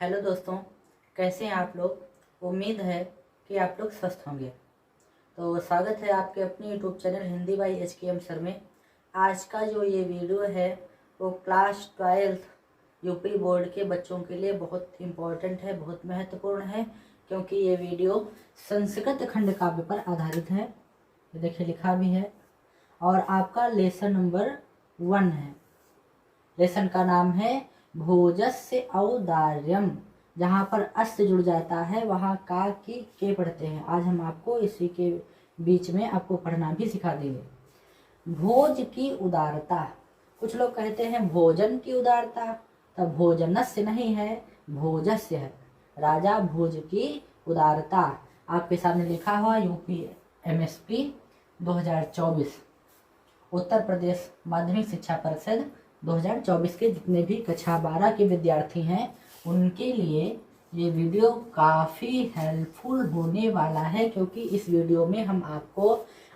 Hello दोस्तों, कैसे हैं आप लोग। उम्मीद है कि आप लोग स्वस्थ होंगे। तो स्वागत है आपके अपने YouTube channel Hindi by HKM sir में। आज का जो ये वीडियो है वो क्लास 12th यूपी बोर्ड के बच्चों के लिए बहुत इम्पोर्टेंट है, बहुत महत्वपूर्ण है, क्योंकि ये वीडियो संस्कृत खंड काव्य पर आधारित है। ये देखिए लिखा भी है, और आपका लेसन नंबर 1 है। लेसन का नाम है भोजस्य औदार्यम। जहाँ पर अस से जुड़ जाता है वहाँ का की के पढ़ते हैं। आज हम आपको इसी के बीच में आपको पढ़ना भी सिखा देंगे। भोज की उदारता, कुछ लोग कहते हैं भोजन की उदारता, तब भोजनस्य नहीं है, भोजस्य है। राजा भोज की उदारता आपके सामने लिखा हुआ यूपी MSP 2024 उत्तर प्रदेश माध्यमिक शिक्षा परिषद 2024 के जितने भी कक्षा 12 के विद्यार्थी हैं उनके लिए ये वीडियो काफ़ी हेल्पफुल होने वाला है, क्योंकि इस वीडियो में हम आपको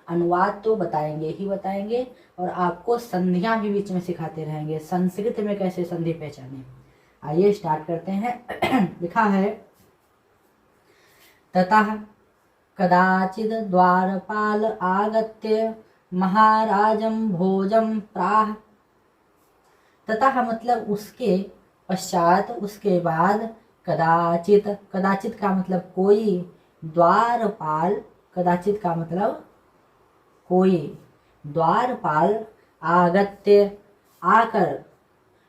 अनुवाद तो बताएंगे ही बताएंगे और आपको संधियां भी बीच में सिखाते रहेंगे। संस्कृत में कैसे संधि पहचाने, आइए स्टार्ट करते हैं। लिखा है ततः कदाचिद द्वारपाल आगत्य महाराजं भोजम प्राह। ततः मतलब उसके पश्चात, उसके बाद, कदाचित, कदाचित का मतलब कोई, द्वारपाल, कदाचित का मतलब कोई, द्वारपाल आगत्य आकर,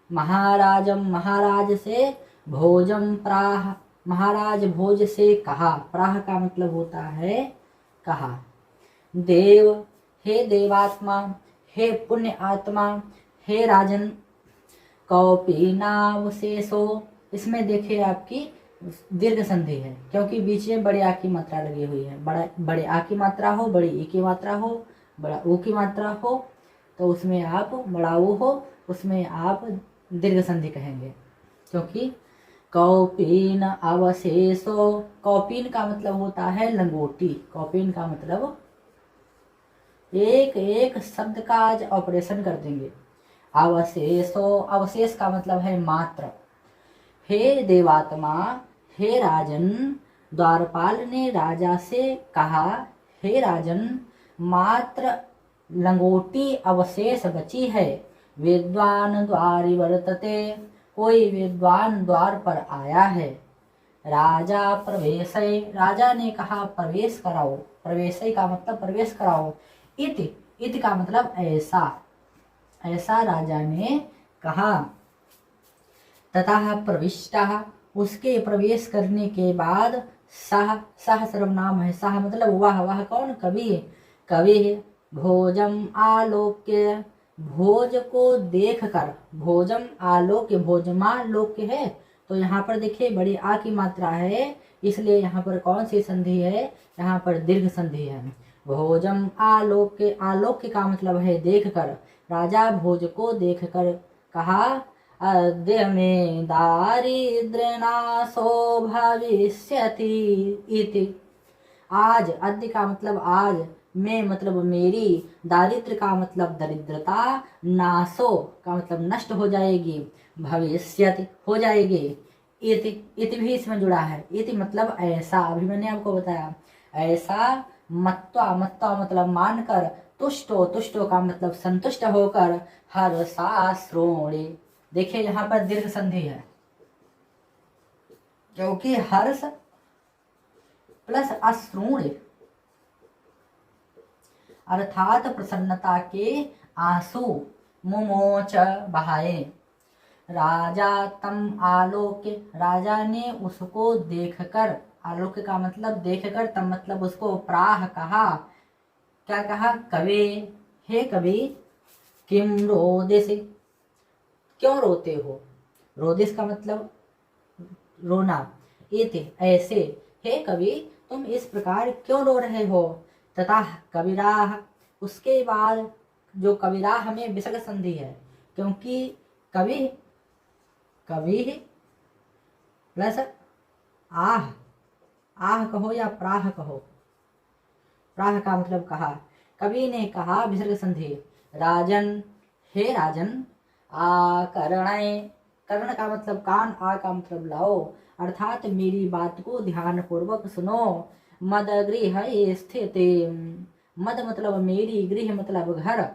महाराजम महाराज से, भोजम प्राह महाराज भोज से कहा। प्राह का मतलब होता है कहा। देव, हे देवात्मा, हे पुण्य आत्मा, हे राजन, कौपीनावशेषो। इसमें देखिए आपकी दीर्घ संधि है, क्योंकि बीच में बड़े आ की मात्रा लगी हुई है। बड़े आ की मात्रा हो, बड़ी ई की मात्रा हो, बड़ा ऊ की मात्रा हो, तो उसमें आप बड़ा ऊ हो, उसमें आप दीर्घ संधि कहेंगे। क्योंकि कौपीन अवशेषो, कौपीन का मतलब होता है लंगोटी। कौपीन का मतलब एक एक शब्द का आज ऑपरेशन कर देंगे। अवशेषो, अवशेष का मतलब है मात्र। हे देवात्मा, हे राजन, द्वारपाल ने राजा से कहा, हे राजन, मात्र लंगोटी अवशेष बची है। विद्वान द्वारि वर्तते, कोई विद्वान द्वार पर आया है। राजा प्रवेशय, राजा ने कहा प्रवेश कराओ। प्रवेशय का मतलब प्रवेश कराओ। इति का मतलब ऐसा, ऐसा राजा ने कहा। तथा प्रविष्टः, उसके प्रवेश करने के बाद, सह, सह सर्वनाम है। सह मतलब वह, वह कौन, कवि, कवि भोजम आलोक्य, भोज को देखकर, भोजम आलोक्य, भोजमा लोक्य है, तो यहाँ पर देखिए बड़ी आ की मात्रा है, इसलिए यहाँ पर कौन सी संधि है, यहाँ पर दीर्घ संधि है। भोजम आलोक्य, आलोक्य का मतलब है देखकर। राजा भोज को देखकर कहा, अद्य में दारिद्र्य नाशो भविष्यति इति। आज, अद्य का मतलब आज, में मतलब मेरी, दारिद्र्य का मतलब दरिद्रता, नाशो का मतलब नष्ट हो जाएगी, भविष्यति हो जाएगी, इति भी इसमें जुड़ा है। इति मतलब ऐसा, अभी मैंने आपको बताया ऐसा। मत्वा, मत्वा मतलब मानकर, तुष्टो, तुष्टो का मतलब संतुष्ट होकर, हर्षा श्रोणे। देखिए यहाँ पर दीर्घ संधि है, क्योंकि हर्ष प्लस अश्रूण अर्थात प्रसन्नता के आंसू मुमोच बहाए। राजा तम आलोक्य, राजा ने उसको देखकर, आलोक्य का मतलब देखकर, तम मतलब उसको, प्राह कहा। क्या कहा, कवे, हे कवि, किम रोदिस, क्यों रोते हो। रोदिस का मतलब रोना। इति ऐसे, हे कवि तुम इस प्रकार क्यों रो रहे हो। तथा कविराह, उसके बाद जो कविराह में विसर्ग संधि है, क्योंकि कवि, कवि प्लस आह, आह कहो या प्राह कहो, प्राह का मतलब कहा। कवि ने कहा, विसर्ग संधि। राजन, हे राजन, आकर्णय, कर्ण का मतलब कान, आ का मतलब लाओ, अर्थात मेरी बात को ध्यान पूर्वक सुनो। मद गृह स्थित, मद मतलब मेरी, गृह मतलब घर,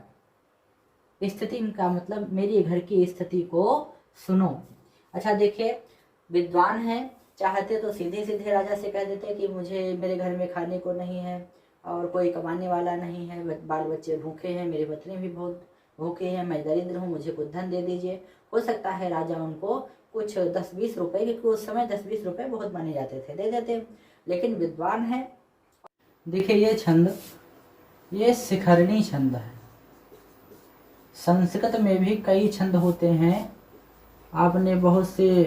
स्थिति का मतलब मेरे घर की स्थिति को सुनो। अच्छा देखिए, विद्वान है, चाहते तो सीधे सीधे राजा से कह देते कि मुझे, मेरे घर में खाने को नहीं है और कोई कमाने वाला नहीं है, बाल बच्चे भूखे हैं, मेरी पत्नी भी बहुत भूखे हैं, मैं दरिद्र हूँ, मुझे कुछ धन दे दीजिए। हो सकता है राजा उनको कुछ 10-20 रुपए, क्योंकि उस समय 10-20 रुपए बहुत माने जाते थे, दे देते। लेकिन विद्वान है। देखिए ये छंद, ये शिखरणी छंद है। संस्कृत में भी कई छंद होते हैं, आपने बहुत से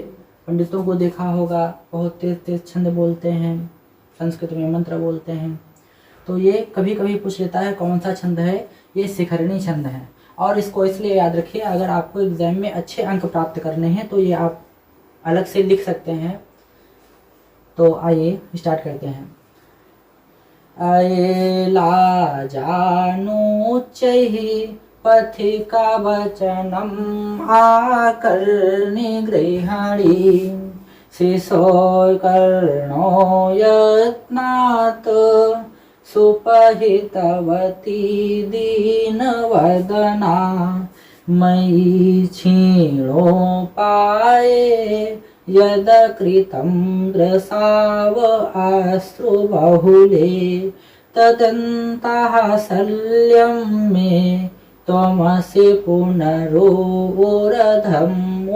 पंडितों को देखा होगा, बहुत तेज तेज छंद बोलते हैं, संस्कृत में मंत्र बोलते हैं। तो ये कभी कभी पूछ लेता है कौन सा छंद है, ये शिखरणी छंद है। और इसको इसलिए याद रखिए, अगर आपको एग्जाम में अच्छे अंक प्राप्त करने हैं तो ये आप अलग से लिख सकते हैं। तो आइए स्टार्ट करते हैं। अयेला जानो चहि पथिका वचनम आकर्णि गृहाणि, शिशो कर्णो यत्नात् सुपहितवती दीनवदना, मयि क्षीणोपाये यदकृतं ग्रसाव अश्रुबहुले, तदन्ताः शल्यं मे त्वमसि पुनरोरधम्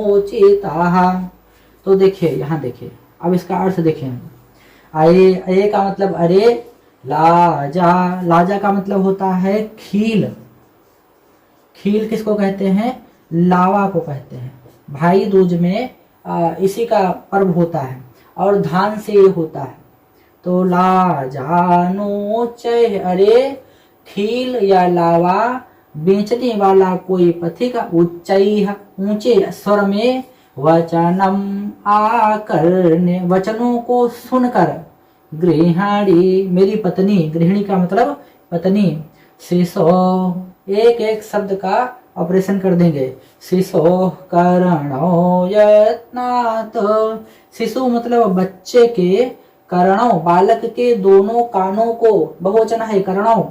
उचिताः। तो देखिए, यहाँ देखिए, अब इसका अर्थ देखें। अये का मतलब अरे, लाजा, लाजा का मतलब होता है खील। खील किसको कहते हैं? लावा को कहते हैं। भाई दूज में इसी का पर्व होता है और धान से ये होता है। तो लाजानो चय, अरे खील या लावा बेचने वाला कोई पथिक उच्चैः, ऊंचे स्वर में, वचनम आकर्ण्य, वचनों को सुनकर, गृहाणी मेरी पत्नी, गृहिणी का मतलब पत्नी, शिशो एक एक शब्द का ऑपरेशन कर देंगे, शिशो कर्णो यत्नात्, शिशु मतलब बच्चे के, कर्णों बालक के दोनों कानों को, बहुवचन है कर्णों,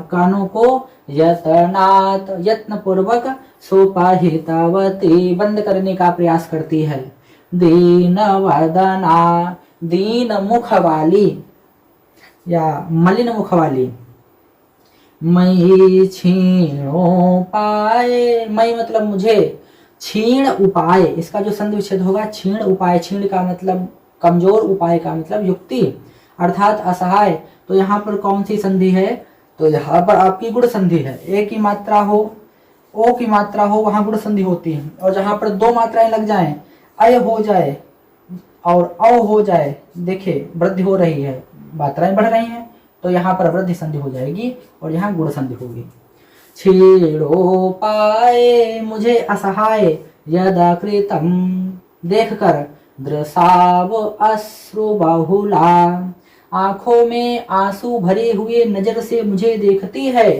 कानों को, यत्नात् यत्न पूर्वक, सुपहितवती बंद करने का प्रयास करती है, दीन वदना दीन मुख वाली या मलिन मुख वाली, मयि क्षीणोपाय, मयि मतलब मुझे, क्षीण उपाय, इसका जो संधि विच्छेद होगा क्षीण उपाय, क्षीण का मतलब कमजोर, उपाय का मतलब युक्ति अर्थात असहाय। तो यहाँ पर कौन सी संधि है? तो यहाँ पर आपकी गुण संधि है। ए की मात्रा हो, ओ की मात्रा हो, वहां गुण संधि होती है। और जहां पर दो मात्राएं लग जाएं, अय हो जाए और अ हो जाए, देखिए वृद्धि हो रही है, मात्राएं बढ़ रही हैं, तो यहाँ पर वृद्धि संधि हो जाएगी और यहाँ गुण संधि होगी। क्षीणोपाय मुझे असहाय, यदाकृतम देखकर, दृशाव अश्रु बहुला आंखों में आंसू भरे हुए नजर से मुझे देखती है,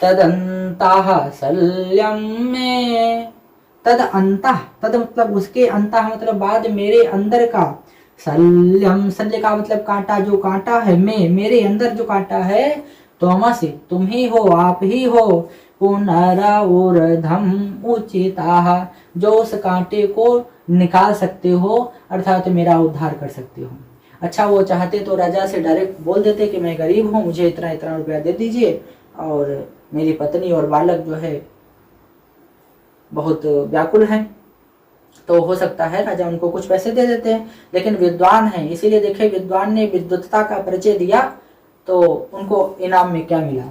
तदंताः शल्यम में, तद अंतः, तद मतलब उसके, अंतः मतलब बाद, मेरे अंदर का, शल्यम शल्य का मतलब कांटा, जो कांटा है, में मेरे अंदर जो कांटा है, त्वमसि तुम ही हो, आप ही हो, पुनरऊर्ध्वम् उचिताः जो उस कांटे को निकाल सकते हो, अर्थात मेरा उद्धार कर सकते हो। अच्छा वो चाहते तो राजा से डायरेक्ट बोल देते कि मैं गरीब हूँ, मुझे इतना इतना रुपया दे दीजिए, और मेरी पत्नी और बालक जो है बहुत व्याकुल हैं, तो हो सकता है राजा उनको कुछ पैसे दे देते हैं। लेकिन विद्वान है, इसीलिए देखे विद्वान ने विद्वत्ता का परिचय दिया, तो उनको इनाम में क्या मिला?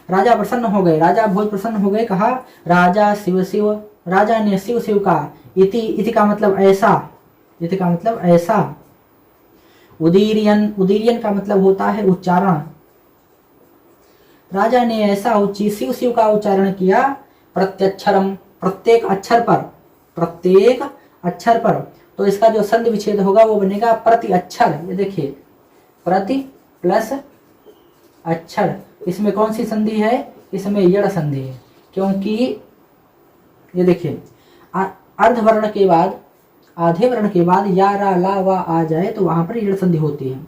राजा प्रसन्न हो गए, राजा बहुत प्रसन्न हो गए। कहा राजा शिव शिव, राजा ने शिव शिव का, इति इति का मतलब ऐसा, इति का मतलब ऐसा, उदीरियन, उदीरियन का मतलब होता है उच्चारण, राजा ने ऐसा शिव शिव का उच्चारण किया, प्रत्यक्षरम प्रत्येक अक्षर पर, प्रत्येक अक्षर पर। तो इसका जो संधि विच्छेद होगा वो बनेगा प्रति अक्षर। ये देखिए प्रति प्लस अक्षर, इसमें कौन सी संधि है? इसमें यड़ संधि है, क्योंकि ये देखिए अर्धवर्ण के बाद, आधे वर्ण के बाद या रा ला वा आ जाए तो वहां पर ईड़ संधि होती है।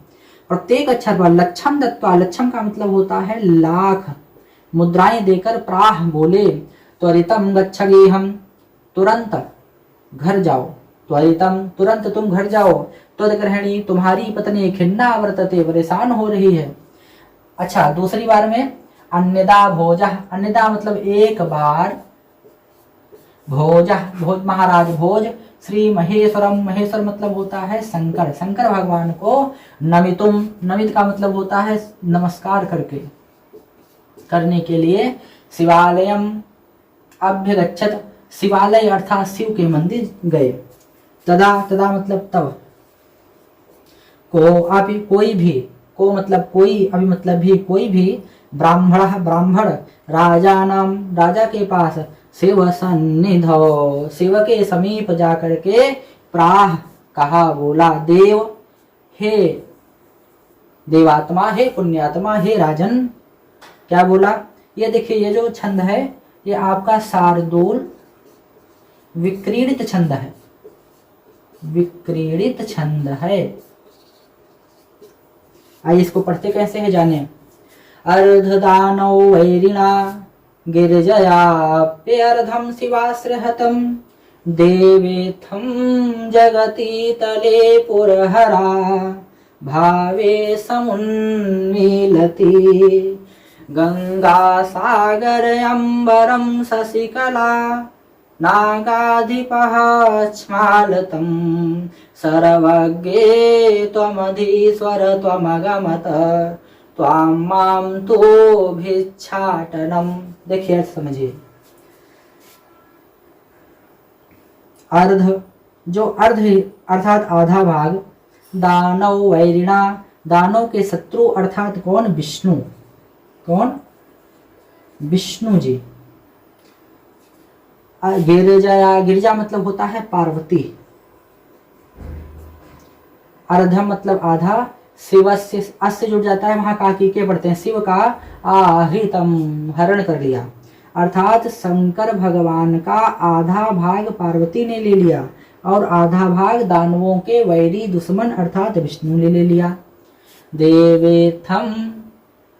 प्रत्येक अक्षर पर लक्षम दत्वा, लक्षम का मतलब होता है लाख, मुद्राएं देकर प्राह बोले, त्वरितम गच्छगेहम, तुरंत घर जाओ, त्वरितम तुरंत तुम घर जाओ, त्वदग्रहणी तुम्हारी पत्नी खिन्ना वर्तते परेशान हो रही है। अच्छा, दूसरी बार में अन्यदा भोज, अन्यदा मतलब एक बार, भोज भोज महाराज भोज, श्री महेश्वरम, महेश्वर मतलब होता है शंकर, शंकर भगवान को नमितुम, नमित का मतलब होता है नमस्कार करके, करने के लिए शिवालयम अभ्यगच्छत, शिवालय अर्थात शिव के मंदिर गए। तदा, तदा मतलब तब, को अभी कोई भी, को मतलब कोई, अभी मतलब भी कोई भी, ब्राह्मण ब्राह्मण, राजा नाम राजा के पास, शिव सन्निधौ शिव के समीप जाकर के प्राह कहा बोला, देव हे देवात्मा, हे पुण्यात्मा, हे राजन, क्या बोला? ये देखिए, ये जो छंद है ये आपका शार्दूल विक्रीडित छंद है, विक्रीडित छंद है। आइए इसको पढ़ते कैसे है जाने। अर्धदानौ वैरिणा गिरिजयाप्यर्धं शिवाश्रहतं, देवेथं जगति तले पुरहरा, भावे समुन्मीलति, गंगा सागर अंबरं शशिकला, नागाधिपः स्मालतं, सर्वज्ञे त्वमधीश्वर त्वमगमत, त्वां मां तो भिक्षाटनम। देखिए समझिए, अर्ध, जो अर्ध अर्थात आधा भाग, दानव वैरिणा, दानव के शत्रु अर्थात कौन? विष्णु, कौन? विष्णु जी। गिरिजा, गिरिजा मतलब होता है पार्वती, अर्धम मतलब आधा, शिव से अस्य जुड़ जाता है, वहां काकी के पढ़ते हैं, शिव का आहृतम हरण कर लिया, अर्थात शंकर भगवान का आधा भाग पार्वती ने ले लिया और आधा भाग दानवों के वैरी दुश्मन अर्थात विष्णु ने ले लिया। देवेथम,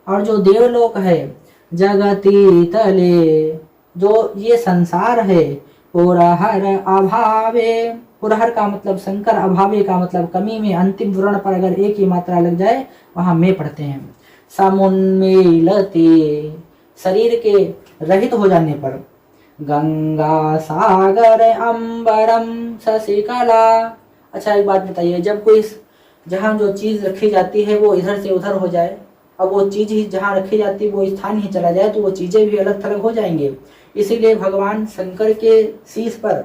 और जो देवलोक है, जगती तले, जो ये संसार है, पुरहर अभावे, पुरहर का मतलब शंकर, अभावे का मतलब कमी में, अंतिम वर्ण पर अगर एक ही मात्रा लग जाए वहां में पढ़ते हैं। समुन्मीलते, शरीर के रहित हो जाने पर, गंगा सागर अंबरम शशिकला। अच्छा एक बात बताइए, जब कोई जहाँ जो चीज रखी जाती है वो इधर से उधर हो जाए, अब वो चीज ही जहाँ रखी जाती है वो स्थान ही चला जाए तो वो चीजें भी अलग थलग हो जाएंगे। इसीलिए भगवान शंकर के शीश पर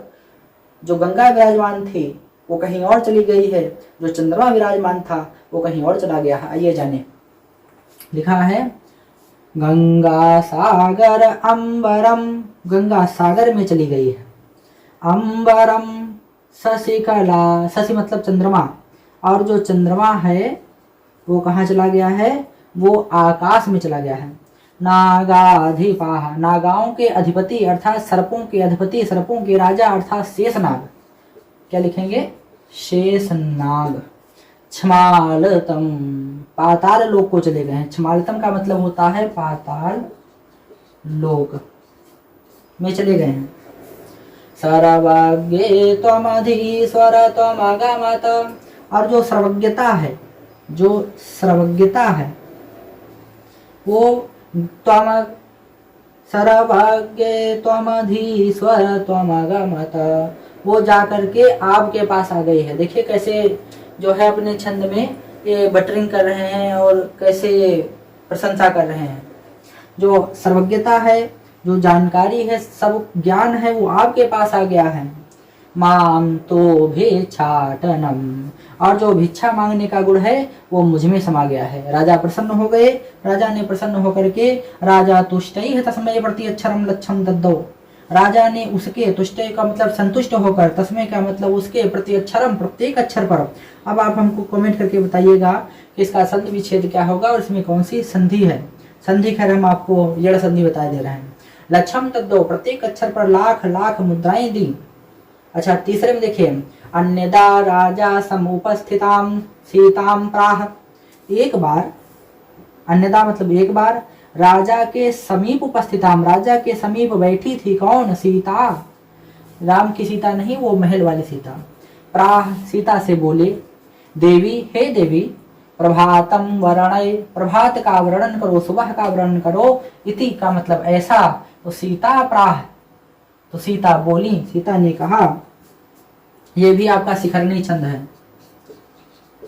जो गंगा विराजमान थी वो कहीं और चली गई है, जो चंद्रमा विराजमान था वो कहीं और चला गया है। आइए जाने, लिखा है गंगा सागर अंबरम, गंगा सागर में चली गई है, अंबरम शशिकला, शशि मतलब चंद्रमा, और जो चंद्रमा है वो कहाँ चला गया है? वो आकाश में चला गया है। नागाधिपाह, नागाओं के अधिपति अर्थात सर्पों के अधिपति, सर्पों के राजा अर्थात शेषनाग, क्या लिखेंगे? शेषनाग। छमालतम, पाताल लोक को चले गए हैं। छमालतम का मतलब होता है पाताल लोक में चले गए हैं। सर्वज्ञे त्वमधीश्वर त्वमगमत, और जो सर्वज्ञता है, जो सर्वज्ञता है वो त्वम, सर्वज्ञे त्वमधीश्वर त्वमगमत, वो जाकर के आपके पास आ गई है। देखिए कैसे जो है अपने छंद में ये बटरिंग कर रहे हैं और कैसे प्रशंसा कर रहे हैं। जो सर्वज्ञता है, जो जानकारी है, सब ज्ञान है वो आपके पास आ गया है। माम तो भिक्षाटनम, और जो भिक्षा मांगने का गुण है वो मुझ में समा गया है। राजा प्रसन्न हो गए, राजा ने प्रसन्न होकर के राजा तुष्टै है तस्मै प्रति अक्षरम लक्षम दद्दौ, राजा ने उसके, तुष्टै का मतलब संतुष्ट होकर, तस्मै का मतलब उसके, प्रति अक्षरम प्रत्येक अक्षर पर। अब आप हमको कमेंट करके बताइएगा कि इसका संधि विच्छेद क्या होगा और इसमें कौन सी संधि है। संधि खैर हम आपको यड़ संधि बता दे रहे हैं। लक्षम दद्दौ, प्रत्येक अक्षर पर लाख लाख मुद्राएं दी। अच्छा, तीसरे में देखिए, अन्यदा राजा समुपस्थिताम सीताम प्राह। एक बार, अन्यदा मतलब एक बार, राजा के समीप उपस्थिताम, राजा के समीप बैठी थी कौन? सीता, राम की सीता नहीं, वो महल वाली सीता। प्राह, सीता से बोले, देवी, हे देवी, प्रभातम वर्णय, प्रभात का वर्णन करो, सुबह का वर्णन करो। इति का मतलब ऐसा। तो सीता प्राह, तो सीता बोली, सीता ने कहा। ये भी आपका शिखरणी छंद है।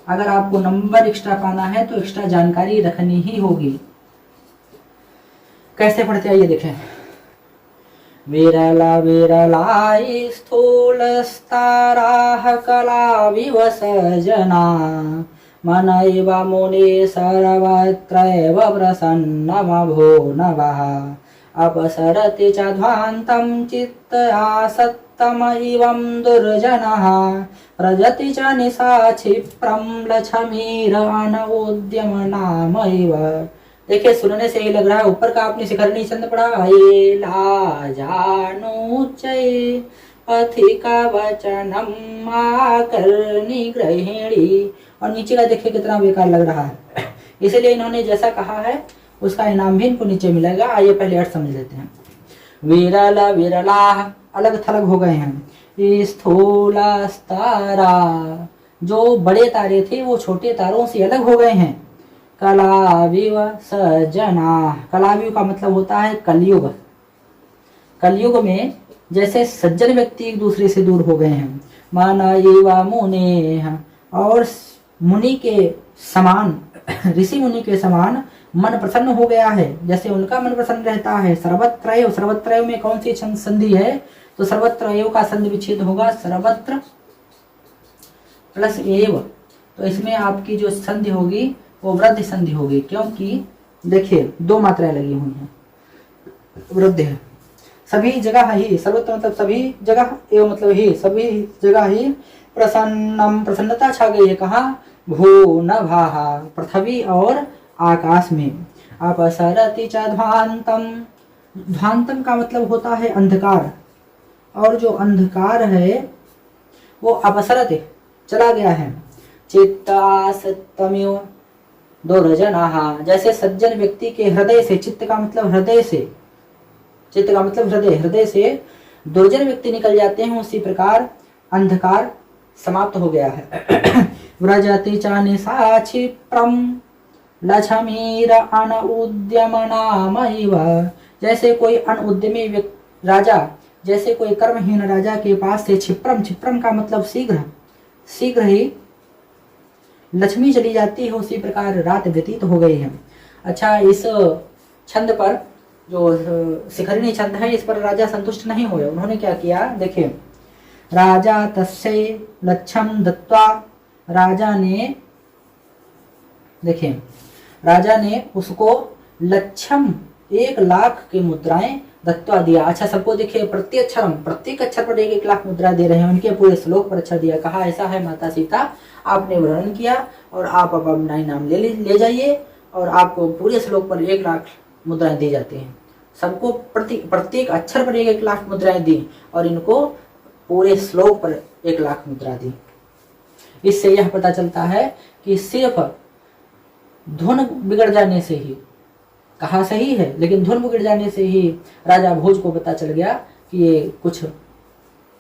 अगर आपको नंबर एक्स्ट्रा पाना है तो एक्स्ट्रा जानकारी रखनी ही होगी। कैसे पढ़ते आइए देखें। विरला विरलाई स्थूलस्ताराः कलाविव सजना, मनैव मुने सर्वत्रैव प्रसन्नमभो नवः, अपसरति च ध्वान्तं चित्त आसत्तम इवं दुर्जनः, प्रजति च निशा क्षिप्रं लक्ष्मीर अनवोद्यमनामैव। देखिए, सुनने से ही लग रहा है ऊपर का आपने शिखरणी छंद पढ़ा, ये लाजानुचय पथिका वचनम आकर्णि गृहिणी, और नीचे का देखिए कितना बेकार लग रहा है। इसलिए इन्होंने जैसा कहा है उसका इनाम भी इनको नीचे मिलेगा। आइए पहले अर्थ समझ लेते हैं। विरल विरला अलग थलग हो गए हैं। स्थूला तारा, जो बड़े तारे थे वो छोटे तारों से अलग हो गए हैं। कलाविव सजना, कलाविव का मतलब होता है कलयुग। कलयुग में जैसे सज्जन व्यक्ति एक दूसरे से दूर हो गए हैं। मानव मुने, और मुनि के समान, ऋषि मुनि के समान मन प्रसन्न हो गया है, जैसे उनका मन प्रसन्न रहता है। सर्वत्रय, सर्वत्रय में कौन सी संधि है? तो सर्वत्रय का संधि विच्छेद होगा सर्वत्र प्लस एव। तो इसमें आपकी जो संधि होगी वो वृद्धि संधि होगी, क्योंकि देखिए दो मात्राएं लगी हुई हैं, वृद्धि है। सभी जगह ही, सर्वत्र मतलब सभी जगह, एवं मतलब ही, सभी जगह ही प्रसन्नम, प्रसन्नता छा गई है। कहाँ? भू नभाः, पृथ्वी और आकाश में। अपसरति च ध्वान्तम, ध्वान्तम का मतलब होता है अंधकार, और जो अंधकार है वो अपसरति चला गया है। चित्त आसत्तमिव दुर्जनः, जैसे सज्जन व्यक्ति के हृदय से, चित्त का मतलब हृदय से, चित्त का मतलब हृदय, हृदय से दुर्जन व्यक्ति निकल जाते हैं, उसी प्रकार अंधकार समाप्त हो गया है। व्रजति च निशा क्षिप्रम लक्ष्मीर अनउद्यमनामैव, जैसे कोई अनुद्यमी राजा, जैसे कोई कर्महीन राजा के पास से क्षिप्रम, क्षिप्रम का मतलब शीघ्र, शीघ्र ही लक्ष्मी चली जाती है, उसी प्रकार रात व्यतीत हो गई है। अच्छा, इस छंद पर जो शिखरिणी छंद है इस पर राजा संतुष्ट नहीं हुए। उन्होंने क्या किया? देखिए, राजा तस्यै लक्षम दत्वा, राजा ने, देखिए राजा ने उसको लक्षम 1,00,000 की मुद्राएं दत्वा दिया। अच्छा, सबको देखिए प्रत्येक अक्षर पर 1,00,000 लाख मुद्रा दे रहे हैं। उनके पूरे श्लोक पर अच्छा दिया। कहा ऐसा है माता सीता, आपने वर्णन किया और आप अब अपना इनाम ले जाइए, और आपको पूरे श्लोक पर 1,00,000 मुद्राएं दी जाती हैं। सबको प्रत्येक अक्षर पर 1,00,000 लाख मुद्राएं दी, और इनको पूरे श्लोक पर 1,00,000 मुद्रा दी। इससे यह पता चलता है कि सिर्फ धुन बिगड़ जाने से ही, कहा सही है, लेकिन धुन बिगड़ जाने से ही राजा भोज को पता चल गया कि ये कुछ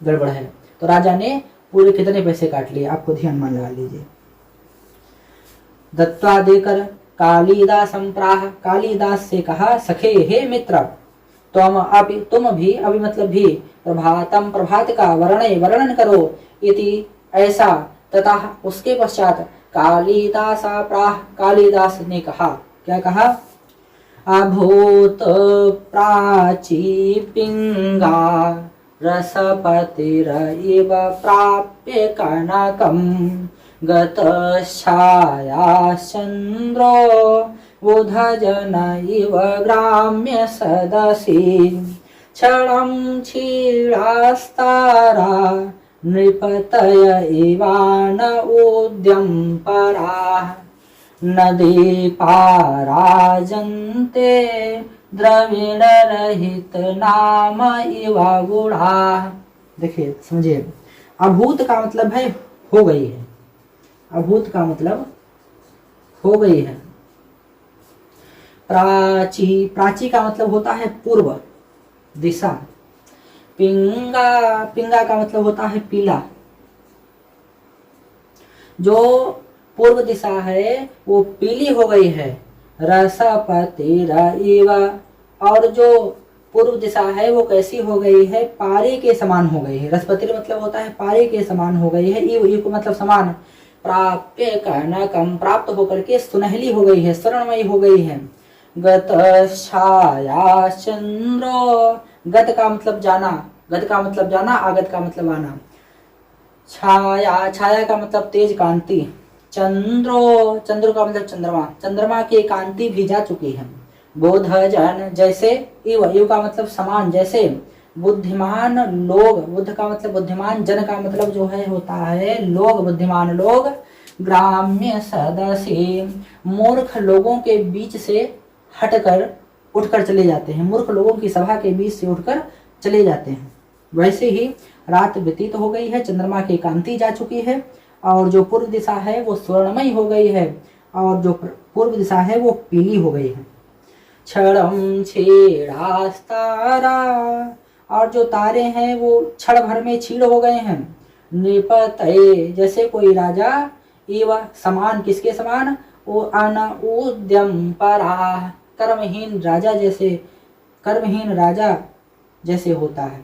गड़बड़ है। तो राजा ने पूरे कितने पैसे काट लिए, आपको ध्यान मान लगा लीजिए। दत्वा देकर कालिदासं प्राह, कालिदास से कहा, सखे हे मित्र, तुम भी, अभी मतलब भी, प्रभातम, प्रभात का वर्णन करो, इति ऐसा, तथा उसके पश्चात कालिदासा प्राह, कालिदास ने कहा, क्या कहा? अभूत प्राची पिंगा रसपतिरइव प्राप्य कनकम गतच्छायाश्चन्द्रो बुधजन इव ग्राम्य सदसि क्षणं क्षीणास्तारा नृपतय इवान उद्यम पराः नदी पाराजन्ते द्रविण रहित नाम इव गुणाः। देखिए समझिए, अभूत का मतलब है हो गई है, अभूत का मतलब हो गई है। प्राची, प्राची का मतलब होता है पूर्व दिशा। पिंगा, पिंगा का मतलब होता है पीला। जो पूर्व दिशा है वो पीली हो गई है। रसपति रईवा, और जो पूर्व दिशा है वो कैसी हो गई है, पारे के समान हो गई है। रसपति मतलब होता है पारे के समान हो गई है। इव, इव को मतलब समान। प्राप्य कनकम, प्राप्त होकर के सुनहली हो गई है, स्वर्णमयी हो गई है। गत छाया चंद्र, गत का मतलब जाना, गत का मतलब जाना, आगत का मतलब आना। छाया, छाया का मतलब तेज कांति। चंद्रो, चंद्र का मतलब चंद्रमा, चंद्रमा की कांति भी जा चुकी है। बोध जन, जैसे। इव, इव का मतलब समान, जैसे। बुद्धिमान लोग, बुद्ध का मतलब बुद्धिमान, जन का मतलब जो है होता है लोग, बुद्धिमान लोग। ग्राम्य सदस्य, मूर्ख लोगों के बीच से हटकर उठकर चले जाते हैं, मूर्ख लोगों की सभा के बीच से उठकर चले जाते हैं। वैसे ही रात व्यतीत हो गई है, चंद्रमा की कांति जा चुकी है, और जो पूर्व दिशा है वो स्वर्णमयी हो गई है, और जो पूर्व दिशा है वो पीली हो गई है। क्षणम छेड़ास्तारा, और जो तारे हैं वो क्षण भर में छीड़ हो गए हैं। नृपतये, जैसे कोई राजा। एवं समान, किसके समान, वो अनउद्यम परा, कर्महीन राजा जैसे, कर्महीन राजा जैसे होता है।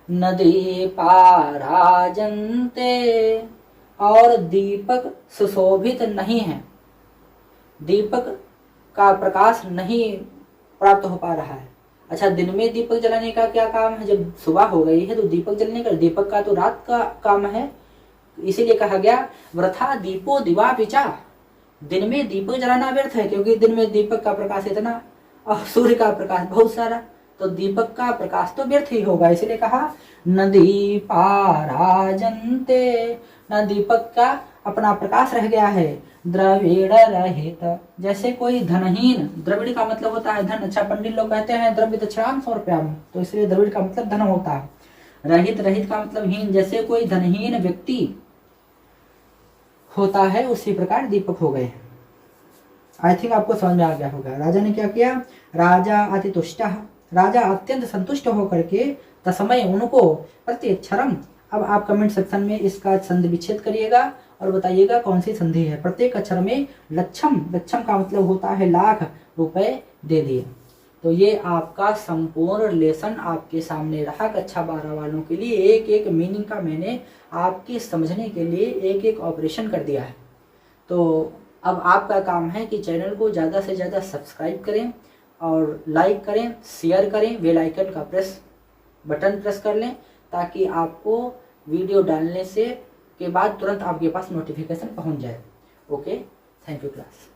नदी पाराजन्ते, और दीपक सुशोभित नहीं है, दीपक का प्रकाश नहीं प्राप्त हो पा रहा है। अच्छा, दिन में दीपक जलाने का क्या काम है, जब सुबह हो गई है तो दीपक जलने का, दीपक का तो रात का काम है, इसीलिए कहा गया वृथा दीपो दिवा पिचा, दिन में दीपक जलाना व्यर्थ है, क्योंकि दिन में दीपक का प्रकाश इतना और सूर्य का प्रकाश बहुत सारा, तो दीपक का प्रकाश तो व्यर्थ ही होगा, इसलिए कहा नदी पाराजन्ते, न दीपक का अपना प्रकाश रह गया है। द्रविड़ रहित, जैसे कोई धनहीन, द्रविड़ का मतलब होता है धन। अच्छा, पंडित लोग कहते हैं द्रव्य दक्षिणाम समर्पयामि, तो इसलिए द्रविड़ का मतलब धन होता है। रहित, रहित का मतलब हीन, जैसे कोई धनहीन व्यक्ति होता है उसी प्रकार दीपक हो गए। आई थिंक आपको समझ में आ गया होगा। राजा ने क्या किया, राजा अतितुष्ट, राजा अत्यंत संतुष्ट होकर के तस्मै उनको प्रत्यक्षरम। अब आप कमेंट सेक्शन में इसका संधि विच्छेद करिएगा और बताइएगा कौन सी संधि है। प्रत्येक अक्षर में लक्षम, लक्षम का मतलब होता है लाख रुपए दे दिए। तो ये आपका संपूर्ण लेसन आपके सामने रहा कक्षा 12 वालों के लिए। एक एक मीनिंग का मैंने आपके समझने के लिए एक एक ऑपरेशन कर दिया है। तो अब आपका काम है कि चैनल को ज़्यादा से ज़्यादा सब्सक्राइब करें और लाइक करें, शेयर करें, बेल आइकन का बटन प्रेस कर लें, ताकि आपको वीडियो डालने से के बाद तुरंत आपके पास नोटिफिकेशन पहुंच जाए। Okay, thank you class.